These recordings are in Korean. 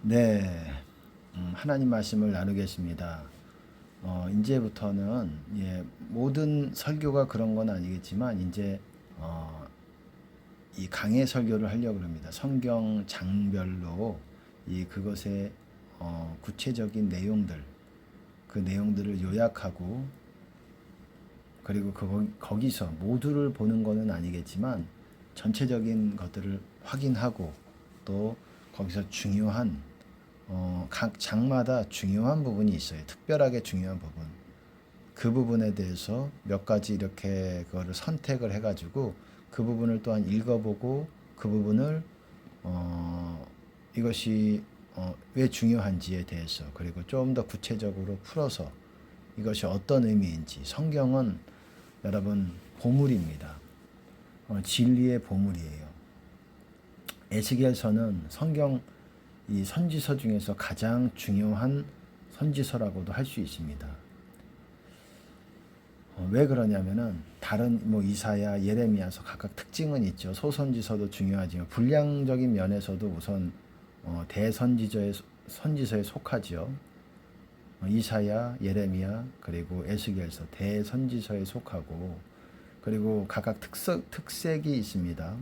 네, 하나님 말씀을 나누겠습니다. 이제부터는 모든 설교가 그런 건 아니겠지만 이제 이 강해 설교를 하려고 합니다. 성경 장별로 그것의 구체적인 내용들, 그 내용들을 요약하고 그리고 거기서 모두를 보는 것은 아니겠지만 전체적인 것들을 확인하고 또 거기서 중요한 각 장마다 중요한 부분이 있어요. 특별하게 중요한 부분. 그 부분에 대해서 몇 가지 이렇게 그거를 선택을 해가지고 그 부분을 또한 읽어보고 그 부분을 이것이 왜 중요한지에 대해서 그리고 좀 더 구체적으로 풀어서 이것이 어떤 의미인지. 성경은 여러분 보물입니다. 진리의 보물이에요. 에스겔서는 성경 이 선지서 중에서 가장 중요한 선지서라고도 할 수 있습니다. 왜 그러냐면은 다른 이사야, 예레미야서 각각 특징은 있죠. 소선지서도 중요하지만 분량적인 면에서도 우선 선지서에 속하지요. 이사야, 예레미야, 그리고 에스겔서 대선지서에 속하고 그리고 각각 특색이 있습니다.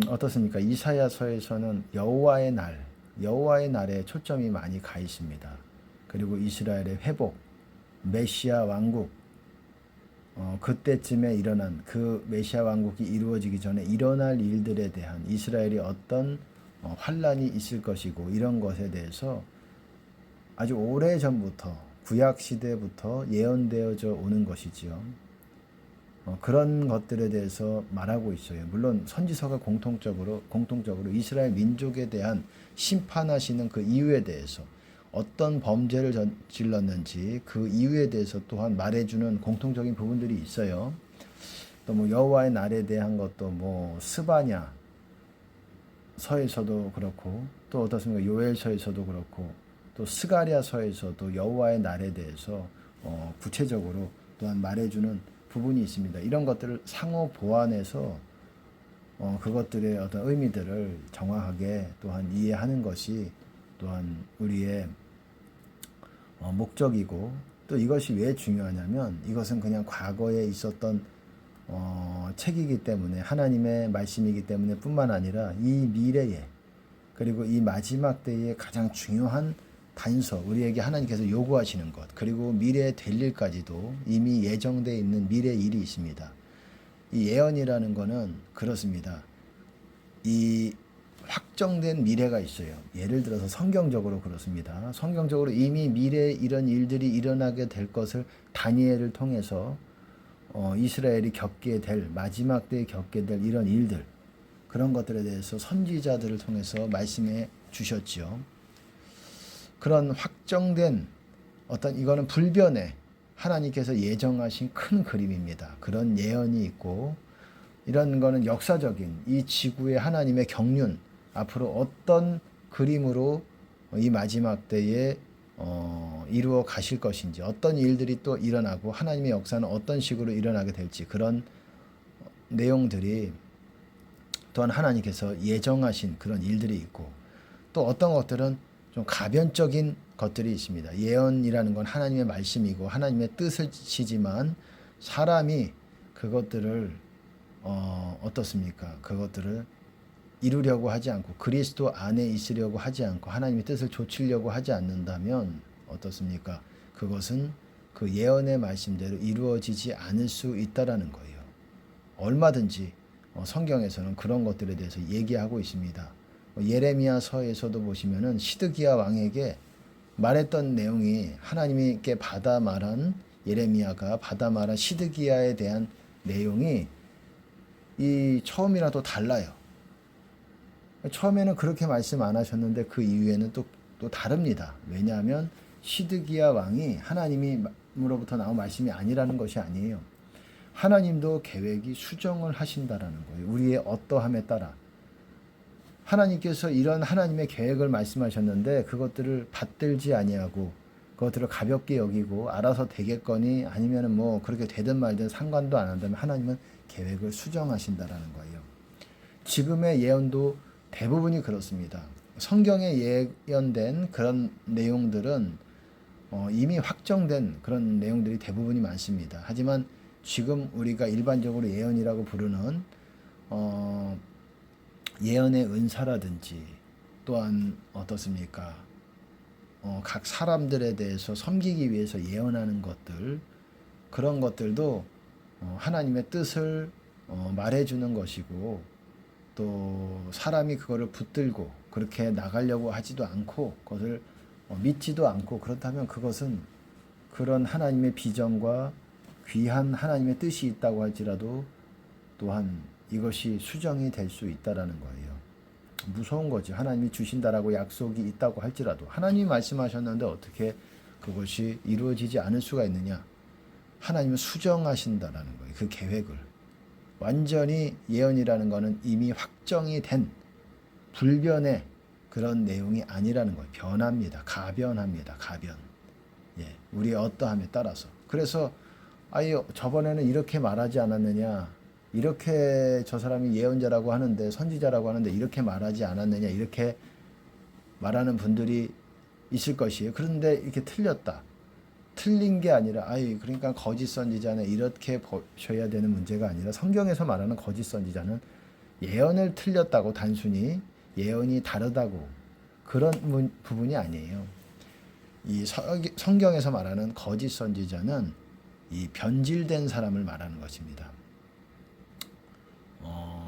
어떻습니까? 이사야서에서는 여호와의 날에 초점이 많이 가 있습니다. 그리고 이스라엘의 회복, 메시아 왕국, 그때쯤에 일어난 그 메시아 왕국이 이루어지기 전에 일어날 일들에 대한 이스라엘이 어떤 환란이 있을 것이고 이런 것에 대해서 아주 오래 전부터 구약 시대부터 예언되어져 오는 것이지요. 그런 것들에 대해서 말하고 있어요. 물론 선지서가 공통적으로 이스라엘 민족에 대한 심판하시는 그 이유에 대해서 어떤 범죄를 저질렀는지 그 이유에 대해서 또한 말해주는 공통적인 부분들이 있어요. 또 여호와의 날에 대한 것도 스바냐 서에서도 그렇고 또 어떻습니까? 요엘서에서도 그렇고 또 스가랴서에서도 여호와의 날에 대해서 구체적으로 또한 말해주는 부분이 있습니다. 이런 것들을 상호 보완해서 그것들의 어떤 의미들을 정확하게 또한 이해하는 것이 또한 우리의 목적이고 또 이것이 왜 중요하냐면 이것은 그냥 과거에 있었던 책이기 때문에 하나님의 말씀이기 때문에 뿐만 아니라 이 미래에 그리고 이 마지막 때의 가장 중요한 단서, 우리에게 하나님께서 요구하시는 것, 그리고 미래에 될 일까지도 이미 예정되어 있는 미래 일이 있습니다. 이 예언이라는 것은 그렇습니다. 이 확정된 미래가 있어요. 예를 들어서 성경적으로 그렇습니다. 성경적으로 이미 미래에 이런 일들이 일어나게 될 것을 다니엘을 통해서 이스라엘이 겪게 될 마지막 때에 겪게 될 이런 일들 그런 것들에 대해서 선지자들을 통해서 말씀해 주셨지요. 그런 확정된 어떤 이거는 불변의 하나님께서 예정하신 큰 그림입니다. 그런 예언이 있고 이런 거는 역사적인 이 지구의 하나님의 경륜 앞으로 어떤 그림으로 이 마지막 때에 이루어 가실 것인지 어떤 일들이 또 일어나고 하나님의 역사는 어떤 식으로 일어나게 될지 그런 내용들이 또한 하나님께서 예정하신 그런 일들이 있고 또 어떤 것들은 좀 가변적인 것들이 있습니다. 예언이라는 건 하나님의 말씀이고 하나님의 뜻이지만 사람이 그것들을 어떻습니까? 그것들을 이루려고 하지 않고 그리스도 안에 있으려고 하지 않고 하나님의 뜻을 좇으려고 하지 않는다면 어떻습니까? 그것은 그 예언의 말씀대로 이루어지지 않을 수 있다라는 거예요. 얼마든지 성경에서는 그런 것들에 대해서 얘기하고 있습니다. 예레미야서에서도 보시면은 시드기야 왕에게 말했던 내용이 하나님께 받아 말한 예레미야가 받아 말한 시드기야에 대한 내용이 이 처음이랑 달라요. 처음에는 그렇게 말씀 안 하셨는데 그 이후에는 또 다릅니다. 왜냐하면 시드기야 왕이 하나님으로부터 나온 말씀이 아니라는 것이 아니에요. 하나님도 계획이 수정을 하신다라는 거예요. 우리의 어떠함에 따라. 하나님께서 이런 하나님의 계획을 말씀하셨는데 그것들을 받들지 아니하고 그것들을 가볍게 여기고 알아서 되겠거니 아니면은 그렇게 되든 말든 상관도 안 한다면 하나님은 계획을 수정하신다라는 거예요. 지금의 예언도 대부분이 그렇습니다. 성경에 예언된 그런 내용들은 이미 확정된 그런 내용들이 대부분이 많습니다. 하지만 지금 우리가 일반적으로 예언이라고 부르는 예언의 은사라든지 또한 어떻습니까? 각 사람들에 대해서 섬기기 위해서 예언하는 것들, 그런 것들도 하나님의 뜻을 말해주는 것이고, 또 사람이 그거를 붙들고 그렇게 나가려고 하지도 않고 그것을 믿지도 않고, 그렇다면 그것은 그런 하나님의 비전과 귀한 하나님의 뜻이 있다고 할지라도 또한 이것이 수정이 될 수 있다라는 거예요. 무서운 거지. 하나님이 주신다라고 약속이 있다고 할지라도 하나님이 말씀하셨는데 어떻게 그것이 이루어지지 않을 수가 있느냐. 하나님은 수정하신다라는 거예요. 그 계획을. 완전히 예언이라는 것은 이미 확정이 된 불변의 그런 내용이 아니라는 거예요. 변합니다. 가변합니다. 가변. 예, 우리의 어떠함에 따라서. 그래서 아예 저번에는 이렇게 말하지 않았느냐, 이렇게 저 사람이 예언자라고 하는데, 선지자라고 하는데 이렇게 말하지 않았느냐, 이렇게 말하는 분들이 있을 것이에요. 그런데 이렇게 틀렸다. 틀린 게 아니라, 그러니까 거짓 선지자는 이렇게 보셔야 되는 문제가 아니라, 성경에서 말하는 거짓 선지자는 예언을 틀렸다고, 단순히 예언이 다르다고, 그런 부분이 아니에요. 이 성경에서 말하는 거짓 선지자는 이 변질된 사람을 말하는 것입니다.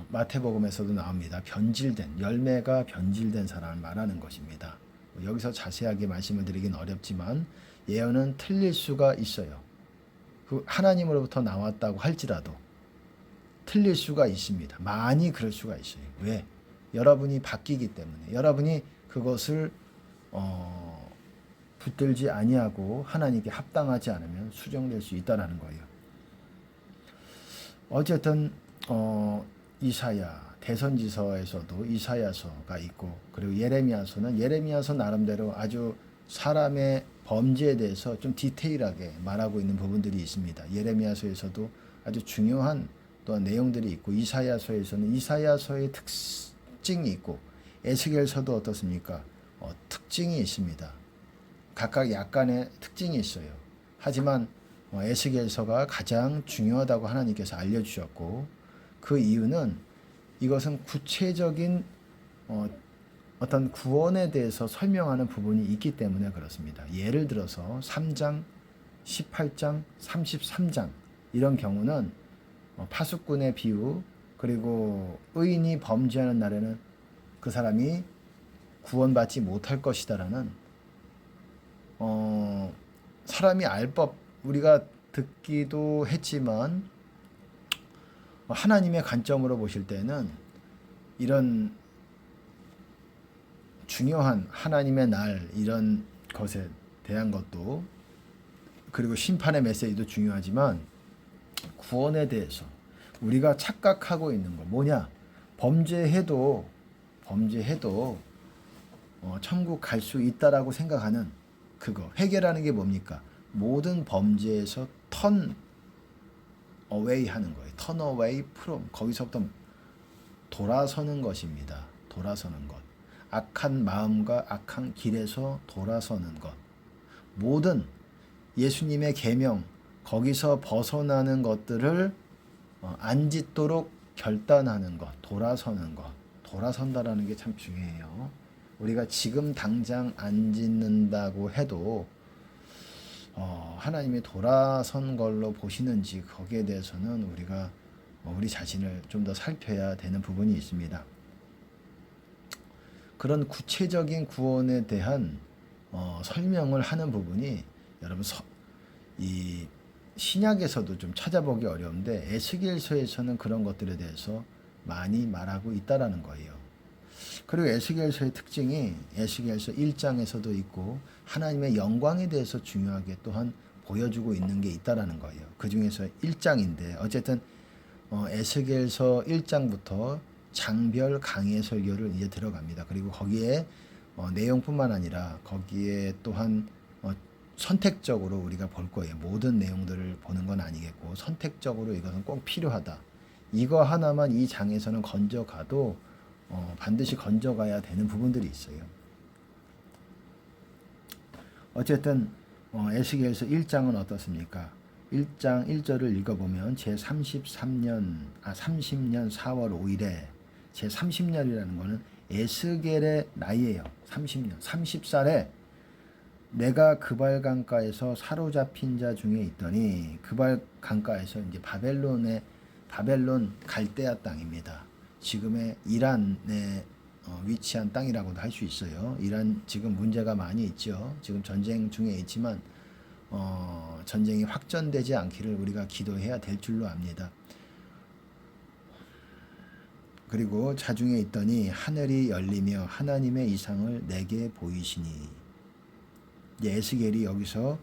마태복음에서도 나옵니다. 변질된, 열매가 변질된 사람을 말하는 것입니다. 여기서 자세하게 말씀을 드리긴 어렵지만 예언은 틀릴 수가 있어요. 그 하나님으로부터 나왔다고 할지라도 틀릴 수가 있습니다. 많이 그럴 수가 있어요. 왜? 여러분이 바뀌기 때문에, 여러분이 그것을 붙들지 아니하고 하나님께 합당하지 않으면 수정될 수 있다라는 거예요. 어쨌든 이사야, 대선지서에서도 이사야서가 있고, 그리고 예레미야서는 예레미야서 나름대로 아주 사람의 범죄에 대해서 좀 디테일하게 말하고 있는 부분들이 있습니다. 예레미야서에서도 아주 중요한 또한 내용들이 있고, 이사야서에서는 이사야서의 특징이 있고, 에스겔서도 어떻습니까? 특징이 있습니다. 각각 약간의 특징이 있어요. 하지만 에스겔서가 가장 중요하다고 하나님께서 알려주셨고, 그 이유는 이것은 구체적인 어떤 구원에 대해서 설명하는 부분이 있기 때문에 그렇습니다. 예를 들어서 3장, 18장, 33장 이런 경우는 파수꾼의 비유, 그리고 의인이 범죄하는 날에는 그 사람이 구원받지 못할 것이다라는 사람이 알 법, 우리가 듣기도 했지만 하나님의 관점으로 보실 때는 이런 중요한 하나님의 날, 이런 것에 대한 것도, 그리고 심판의 메시지도 중요하지만 구원에 대해서 우리가 착각하고 있는 거 뭐냐? 범죄해도 천국 갈 수 있다라고 생각하는 그거. 해결하는 게 뭡니까? 모든 범죄에서 턴 어웨이 하는 거예요. 턴 어웨이 프롬. 거기서부터 돌아서는 것입니다. 돌아서는 것. 악한 마음과 악한 길에서 돌아서는 것. 모든 예수님의 계명, 거기서 벗어나는 것들을 안 짓도록 결단하는 것, 돌아서는 것. 돌아선다라는 게 참 중요해요. 우리가 지금 당장 안 짓는다고 해도 하나님이 돌아선 걸로 보시는지, 거기에 대해서는 우리가 우리 자신을 좀 더 살펴야 되는 부분이 있습니다. 그런 구체적인 구원에 대한 설명을 하는 부분이 여러분 이 신약에서도 좀 찾아보기 어려운데 에스겔서에서는 그런 것들에 대해서 많이 말하고 있다라는 거예요. 그리고 에스겔서의 특징이 에스겔서 1장에서도 있고 하나님의 영광에 대해서 중요하게 또한 보여주고 있는 게 있다라는 거예요. 그 중에서 1장인데 어쨌든 에스겔서 1장부터 장별 강해 설교를 이제 들어갑니다. 그리고 거기에 내용뿐만 아니라 거기에 또한 선택적으로 우리가 볼 거예요. 모든 내용들을 보는 건 아니겠고 선택적으로 이것은 꼭 필요하다. 이거 하나만 이 장에서는 건져가도 반드시 건져가야 되는 부분들이 있어요. 어쨌든 에스겔서 1장은 어떻습니까? 1장 1절을 읽어보면 제30년 4월 5일에 제30년이라는 거는 에스겔의 나이예요. 30년. 30살에 내가 그발 강가에서 사로잡힌 자 중에 있더니, 그발 강가에서 이제 바벨론 갈대아 땅입니다. 지금의 이란에 위치한 땅이라고도 할 수 있어요. 이란 지금 문제가 많이 있죠. 지금 전쟁 중에 있지만 전쟁이 확전되지 않기를 우리가 기도해야 될 줄로 압니다. 그리고 자중에 있더니 하늘이 열리며 하나님의 이상을 내게 보이시니, 에스겔이 여기서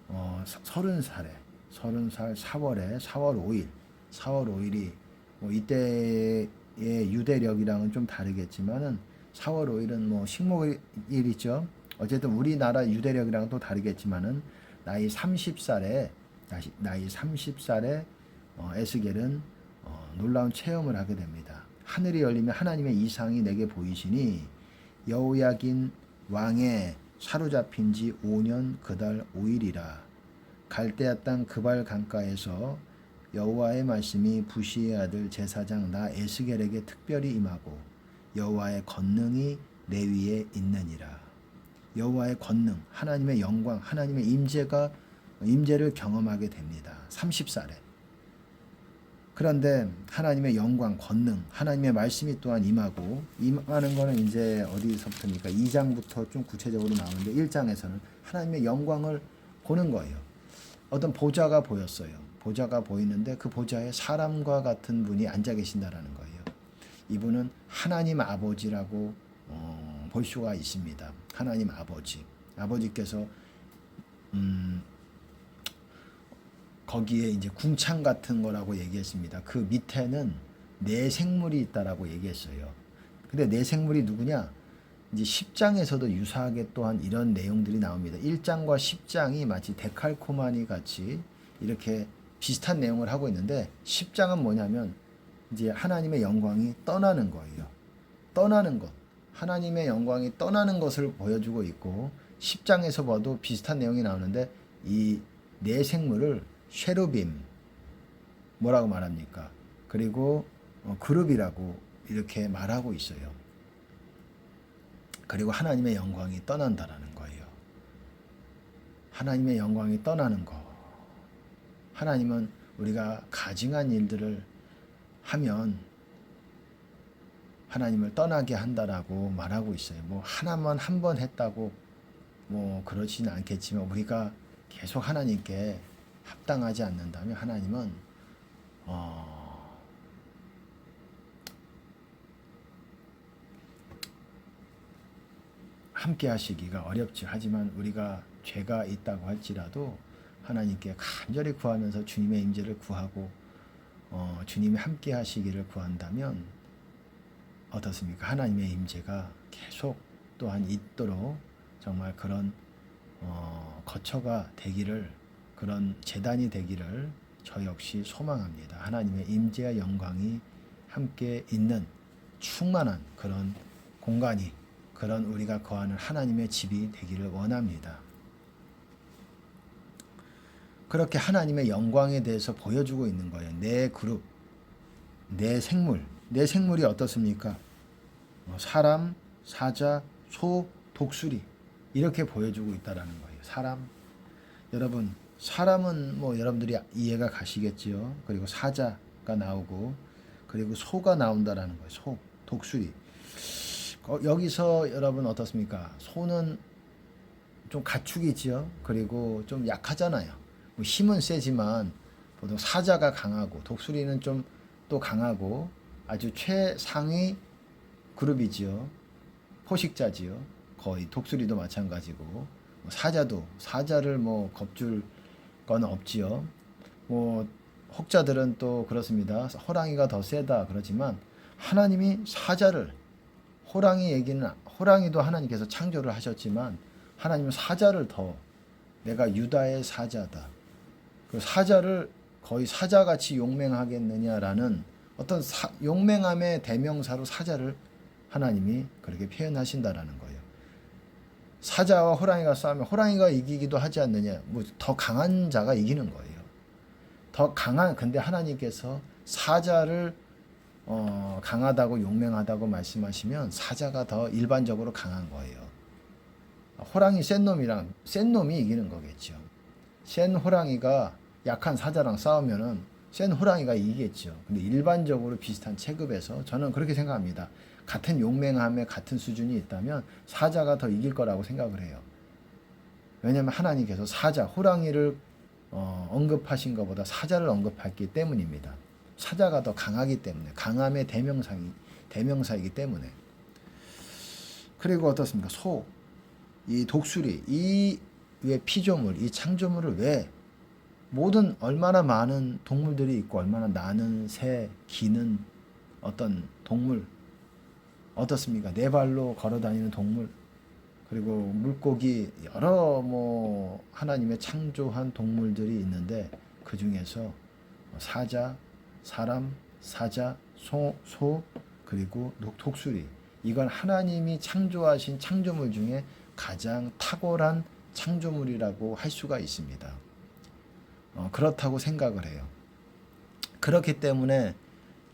30살 4월 5일이 뭐 이때의 유대력이랑은 좀 다르겠지만은 4월 5일은 뭐 식목일 있죠. 어쨌든 우리나라 유대력이랑 또 다르겠지만은 나이 30살에 에스겔은 놀라운 체험을 하게 됩니다. 하늘이 열리면 하나님의 이상이 내게 보이시니 여호야긴 왕의 사로잡힌 지 5년 그달 5일이라. 갈대아 땅 그발 강가에서 여호와의 말씀이 부시의 아들 제사장 나 에스겔에게 특별히 임하고 여호와의 권능이 내 위에 있느니라. 여호와의 권능, 하나님의 영광, 하나님의 임재를 경험하게 됩니다. 30살에. 그런데 하나님의 영광, 권능, 하나님의 말씀이 또한 임하는 거는 이제 어디서부터입니까? 2장부터 좀 구체적으로 나오는데 1장에서는 하나님의 영광을 보는 거예요. 어떤 보좌가 보였어요. 보좌가 보이는데 그 보좌에 사람과 같은 분이 앉아 계신다라는 거예요. 이분은 하나님 아버지라고 볼 수가 있습니다. 하나님 아버지께서 거기에 이제 궁창 같은 거라고 얘기했습니다. 그 밑에는 네 생물이 있다라고 얘기했어요. 근데 네 생물이 누구냐? 이제 10장에서도 유사하게 또한 이런 내용들이 나옵니다. 1장과 10장이 마치 데칼코마니 같이 이렇게 비슷한 내용을 하고 있는데 10장은 뭐냐면 이제 하나님의 영광이 떠나는 거예요. 떠나는 것. 하나님의 영광이 떠나는 것을 보여주고 있고 10장에서 봐도 비슷한 내용이 나오는데 이 네 생물을 쉐루빔 뭐라고 말합니까? 그리고 그룹이라고 이렇게 말하고 있어요. 그리고 하나님의 영광이 떠난다라는 거예요. 하나님의 영광이 떠나는 거. 하나님은 우리가 가증한 일들을 하면 하나님을 떠나게 한다라고 말하고 있어요. 뭐 하나만 한 번 했다고 뭐 그러지는 않겠지만 우리가 계속 하나님께 합당하지 않는다면 하나님은 함께 하시기가 어렵지. 하지만 우리가 죄가 있다고 할지라도 하나님께 간절히 구하면서 주님의 임재를 구하고 주님이 함께 하시기를 구한다면 어떻습니까? 하나님의 임재가 계속 또한 있도록 정말 그런 거처가 되기를, 그런 제단이 되기를 저 역시 소망합니다. 하나님의 임재와 영광이 함께 있는 충만한 그런 공간이, 그런 우리가 거하는 하나님의 집이 되기를 원합니다. 그렇게 하나님의 영광에 대해서 보여주고 있는 거예요. 네 그룹, 네 생물이 어떻습니까? 사람, 사자, 소, 독수리 이렇게 보여주고 있다라는 거예요. 여러분 사람은 뭐 여러분들이 이해가 가시겠지요. 그리고 사자가 나오고 그리고 소가 나온다라는 거예요. 소, 독수리. 여기서 여러분 어떻습니까? 소는 좀 가축이지요. 그리고 좀 약하잖아요. 뭐 힘은 세지만 보통 사자가 강하고 독수리는 좀 또 강하고 아주 최상위 그룹이지요. 포식자지요. 거의 독수리도 마찬가지고 사자를 뭐 겁줄 건 없지요. 뭐 혹자들은 또 그렇습니다. 호랑이가 더 세다 그러지만 하나님이 호랑이도 하나님께서 창조를 하셨지만 하나님은 사자를 더, 내가 유다의 사자다. 그 사자를 거의 사자같이 용맹하겠느냐라는 어떤 용맹함의 대명사로 사자를 하나님이 그렇게 표현하신다라는 거예요. 사자와 호랑이가 싸우면 호랑이가 이기기도 하지 않느냐. 뭐 더 강한 자가 이기는 거예요. 더 강한, 근데 하나님께서 사자를 강하다고 용맹하다고 말씀하시면 사자가 더 일반적으로 강한 거예요. 호랑이 센 놈이 이기는 거겠죠. 센 호랑이가 약한 사자랑 싸우면은 센 호랑이가 이기겠죠. 근데 일반적으로 비슷한 체급에서 저는 그렇게 생각합니다. 같은 용맹함에 같은 수준이 있다면 사자가 더 이길 거라고 생각을 해요. 왜냐하면 하나님께서 호랑이를 언급하신 것보다 사자를 언급했기 때문입니다. 사자가 더 강하기 때문에, 강함의 대명사이기 때문에. 그리고 어떻습니까? 이 독수리, 이 피조물, 이 창조물을 왜 모든 얼마나 많은 동물들이 있고 얼마나 나는 새, 기는 어떤 동물 어떻습니까? 네 발로 걸어 다니는 동물, 그리고 물고기, 여러 하나님의 창조한 동물들이 있는데 그 중에서 사자, 사람, 사자, 소, 그리고 독수리, 이건 하나님이 창조하신 창조물 중에 가장 탁월한 창조물이라고 할 수가 있습니다. 그렇다고 생각을 해요. 그렇기 때문에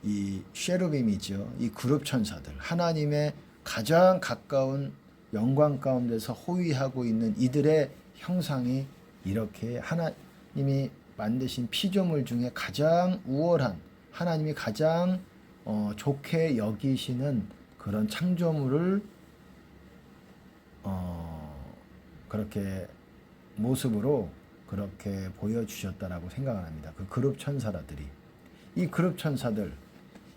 이 쉐루빔이죠. 이 그룹 천사들, 하나님의 가장 가까운 영광 가운데서 호위하고 있는 이들의 형상이 이렇게 하나님이 만드신 피조물 중에 가장 우월한, 하나님이 가장 좋게 여기시는 그런 창조물을 그렇게 모습으로 그렇게 보여주셨다라고 생각을 합니다. 그 그룹 천사들이, 이 그룹 천사들,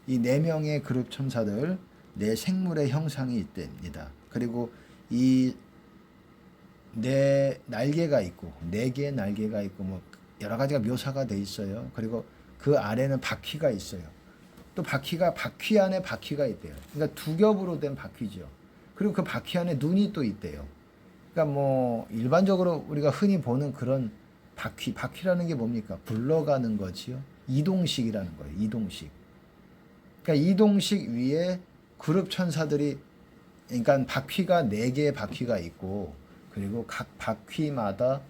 이 4명의 그룹 천사들, 4생물의 형상이 있답니다. 그리고 이 4날개가 있고 4개의 날개가 있고 여러 가지가 묘사가 돼 있어요. 그리고 그 아래는 바퀴가 있어요. 또 바퀴 안에 바퀴가 있대요. 그러니까 2겹으로 된 바퀴죠. 그리고 그 바퀴 안에 눈이 또 있대요. 그러니까 일반적으로 우리가 흔히 보는 그런 바퀴라는 게 뭡니까? 굴러가는 거지요. 이동식이라는 거예요. 이동식. 그러니까 이동식 위에 그룹 천사들이, 그러니까 바퀴가 4개의 바퀴가 있고, 그리고 각 바퀴마다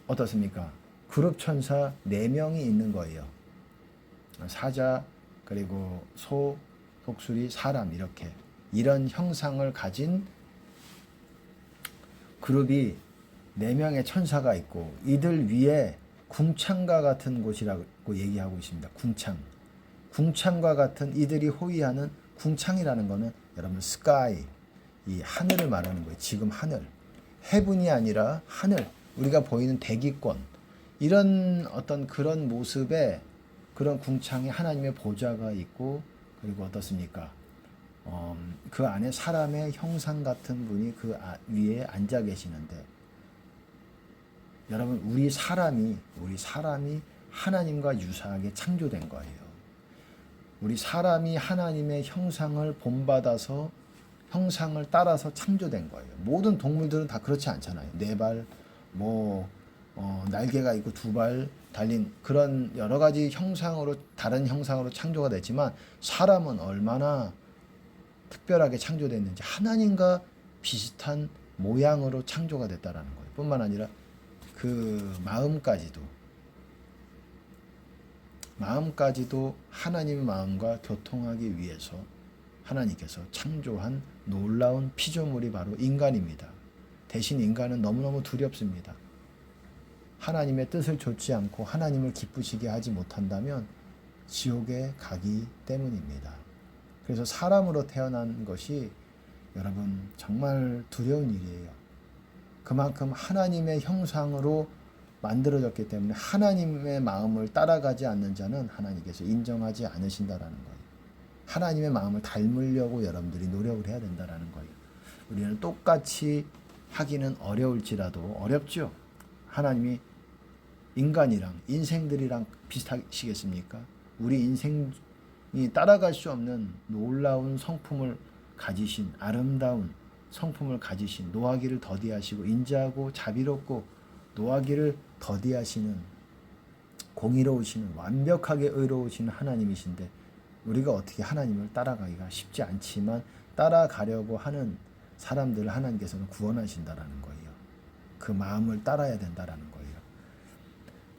어떻습니까? 그룹 천사 4명이 있는 거예요. 사자, 그리고 소, 독수리, 사람, 이런 형상을 가진 그룹이 4명의 천사가 있고, 이들 위에 궁창과 같은 곳이라고 얘기하고 있습니다. 궁창과 같은, 이들이 호위하는 궁창이라는 거는 여러분 스카이, 이 하늘을 말하는 거예요. 지금 하늘, 해분이 아니라 하늘, 우리가 보이는 대기권, 이런 어떤 그런 모습의 그런 궁창에 하나님의 보좌가 있고, 그리고 어떻습니까? 그 안에 사람의 형상 같은 분이 그 위에 앉아 계시는데, 여러분 우리 사람이 하나님과 유사하게 창조된 거예요. 우리 사람이 하나님의 형상을 본받아서 형상을 따라서 창조된 거예요. 모든 동물들은 다 그렇지 않잖아요. 4발, 날개가 있고 2발 달린 그런 여러 가지 형상으로, 다른 형상으로 창조가 됐지만, 사람은 얼마나 특별하게 창조됐는지, 하나님과 비슷한 모양으로 창조가 됐다라는 거예요. 뿐만 아니라 그 마음까지도 하나님의 마음과 교통하기 위해서 하나님께서 창조한 놀라운 피조물이 바로 인간입니다. 대신 인간은 너무너무 두렵습니다. 하나님의 뜻을 좇지 않고 하나님을 기쁘시게 하지 못한다면 지옥에 가기 때문입니다. 그래서 사람으로 태어난 것이 여러분 정말 두려운 일이에요. 그만큼 하나님의 형상으로 만들어졌기 때문에 하나님의 마음을 따라가지 않는 자는 하나님께서 인정하지 않으신다라는 거예요. 하나님의 마음을 닮으려고 여러분들이 노력을 해야 된다라는 거예요. 우리는 똑같이 하기는 어려울지라도, 어렵죠. 하나님이 인간이랑, 인생들이랑 비슷하시겠습니까? 우리 인생이 따라갈 수 없는 놀라운 성품을 가지신, 아름다운 성품을 가지신, 노하기를 더디하시고 인자하고 자비롭고 노하기를 더디하시는 공의로우시는 완벽하게 의로우시는 하나님이신데 우리가 어떻게 하나님을 따라가기가 쉽지 않지만 따라가려고 하는 사람들을 하나님께서는 구원하신다라는 거예요. 그 마음을 따라야 된다라는 거예요.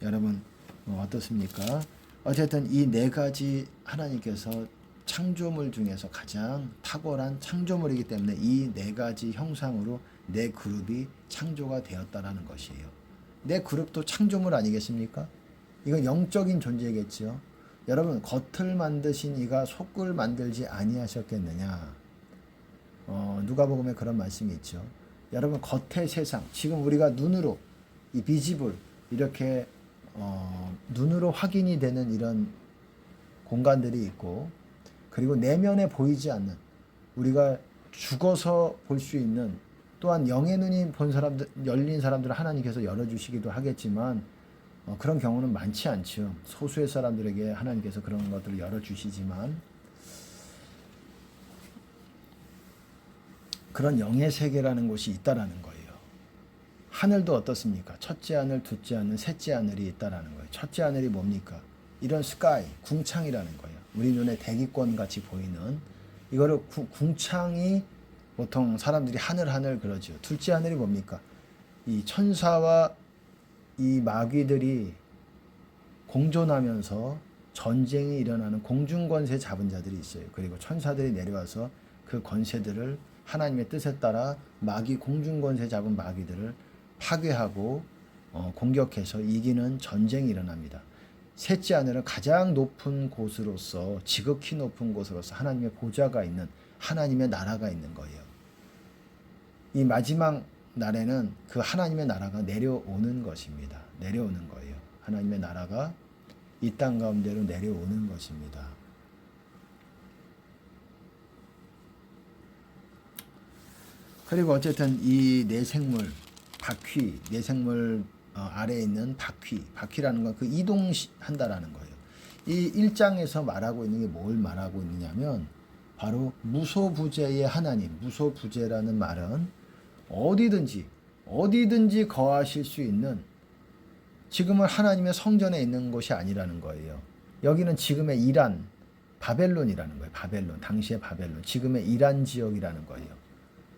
여러분 어떻습니까? 어쨌든 이 네 가지 하나님께서 창조물 중에서 가장 탁월한 창조물이기 때문에 이 네 가지 형상으로 네 그룹이 창조가 되었다라는 것이에요. 네 그룹도 창조물 아니겠습니까? 이건 영적인 존재겠죠. 여러분 겉을 만드신 이가 속을 만들지 아니하셨겠느냐. 누가복음에 그런 말씀이 있죠. 여러분 겉의 세상 지금 우리가 눈으로 이 비지블 이렇게 눈으로 확인이 되는 이런 공간들이 있고 그리고 내면에 보이지 않는 우리가 죽어서 볼 수 있는 또한 영의 눈이 본 사람들 열린 사람들은 하나님께서 열어주시기도 하겠지만 그런 경우는 많지 않죠. 소수의 사람들에게 하나님께서 그런 것들을 열어주시지만 그런 영의 세계라는 곳이 있다라는 거예요. 하늘도 어떻습니까? 첫째 하늘, 둘째 하늘, 셋째 하늘이 있다라는 거예요. 첫째 하늘이 뭡니까? 이런 스카이, 궁창이라는 거예요. 우리 눈에 대기권 같이 보이는 이거를 궁창이 보통 사람들이 하늘 그러죠. 둘째 하늘이 뭡니까? 이 천사와 이 마귀들이 공존하면서 전쟁이 일어나는 공중권세 잡은 자들이 있어요. 그리고 천사들이 내려와서 그 권세들을 하나님의 뜻에 따라 마귀 공중권세 잡은 마귀들을 파괴하고 공격해서 이기는 전쟁이 일어납니다. 셋째 하늘은 가장 높은 곳으로서 지극히 높은 곳으로서 하나님의 보좌가 있는 하나님의 나라가 있는 거예요. 이 마지막 날에는 그 하나님의 나라가 내려오는 것입니다. 내려오는 거예요. 하나님의 나라가 이 땅 가운데로 내려오는 것입니다. 그리고 어쨌든 이 내생물, 바퀴, 내생물 아래에 있는 바퀴라는 건 그 이동한다라는 거예요. 이 1장에서 말하고 있는 게 뭘 말하고 있느냐면 바로 무소부재의 하나님, 무소부재라는 말은 어디든지 거하실 수 있는 지금은 하나님의 성전에 있는 곳이 아니라는 거예요. 여기는 지금의 이란, 바벨론이라는 거예요. 바벨론, 당시의 바벨론, 지금의 이란 지역이라는 거예요.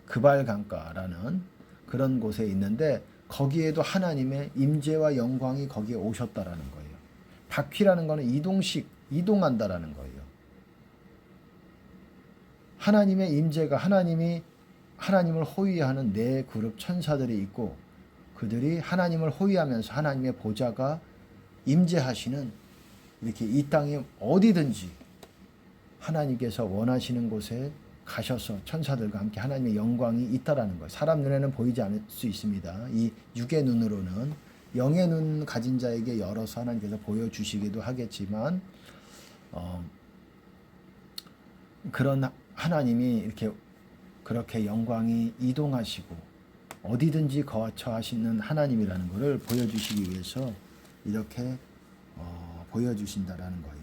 그발 강가라는 그런 곳에 있는데 거기에도 하나님의 임재와 영광이 거기에 오셨다라는 거예요. 바퀴라는 거는 이동한다라는 거예요. 하나님의 임재가 하나님을 호위하는 네 그룹 천사들이 있고 그들이 하나님을 호위하면서 하나님의 보좌가 임재하시는 이렇게 이 땅에 어디든지 하나님께서 원하시는 곳에 가셔서 천사들과 함께 하나님의 영광이 있다라는 거예요. 사람 눈에는 보이지 않을 수 있습니다. 이 육의 눈으로는 영의 눈 가진 자에게 열어서 하나님께서 보여주시기도 하겠지만 그런 하나님이 이렇게 그렇게 영광이 이동하시고 어디든지 거처하시는 하나님이라는 것을 보여주시기 위해서 이렇게 보여주신다라는 거예요.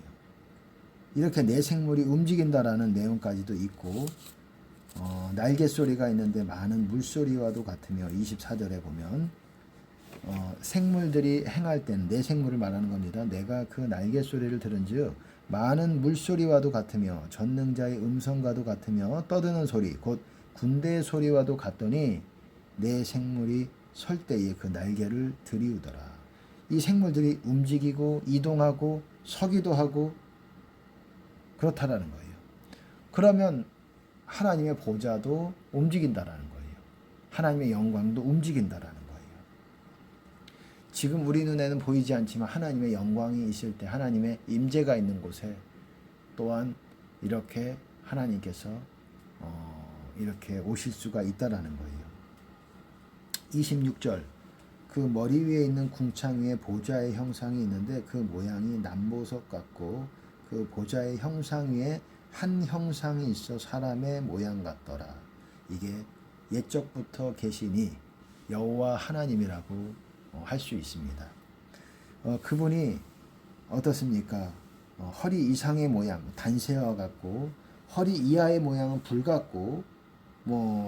이렇게 내 생물이 움직인다라는 내용까지도 있고 날개 소리가 있는데 많은 물소리와도 같으며 24절에 보면 생물들이 행할 때는 내 생물을 말하는 겁니다. 내가 그 날개 소리를 들은즉 많은 물소리와도 같으며 전능자의 음성과도 같으며 떠드는 소리 곧 군대의 소리와도 같더니 내 생물이 설 때에 그 날개를 들이우더라. 이 생물들이 움직이고 이동하고 서기도 하고 그렇다라는 거예요. 그러면 하나님의 보좌도 움직인다라는 거예요. 하나님의 영광도 움직인다라는 거예요. 지금 우리 눈에는 보이지 않지만 하나님의 영광이 있을 때 하나님의 임재가 있는 곳에 또한 이렇게 하나님께서 이렇게 오실 수가 있다라는 거예요. 26절 그 머리 위에 있는 궁창 위에 보좌의 형상이 있는데 그 모양이 남보석 같고 그 보좌의 형상 위에 한 형상이 있어 사람의 모양 같더라. 이게 옛적부터 계시니 여호와 하나님이라고 할 수 있습니다. 그분이 어떻습니까? 허리 이상의 모양 단새와 같고 허리 이하의 모양은 불 같고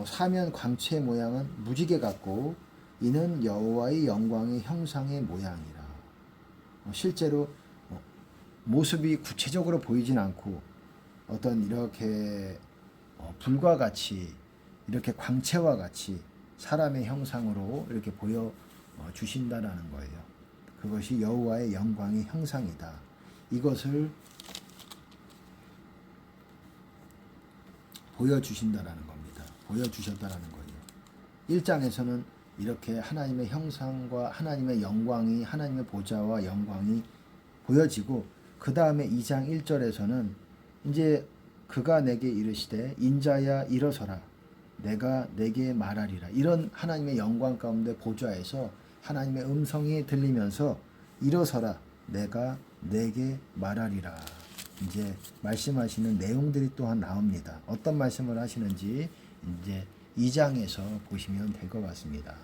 사면 광채의 모양은 무지개 같고 이는 여호와의 영광의 형상의 모양이라. 실제로 모습이 구체적으로 보이진 않고 어떤 이렇게 불과 같이 이렇게 광채와 같이 사람의 형상으로 이렇게 보여 주신다라는 거예요. 그것이 여호와의 영광의 형상이다. 이것을 보여주신다라는 겁니다. 보여주셨다라는 거예요. 1장에서는 이렇게 하나님의 형상과 하나님의 영광이 하나님의 보좌와 영광이 보여지고 그 다음에 2장 1절에서는 이제 그가 내게 이르시되 인자야 일어서라 내가 내게 말하리라. 이런 하나님의 영광 가운데 보좌에서 하나님의 음성이 들리면서 일어서라 내가 내게 말하리라. 이제 말씀하시는 내용들이 또한 나옵니다. 어떤 말씀을 하시는지 이제 2장에서 보시면 될 것 같습니다.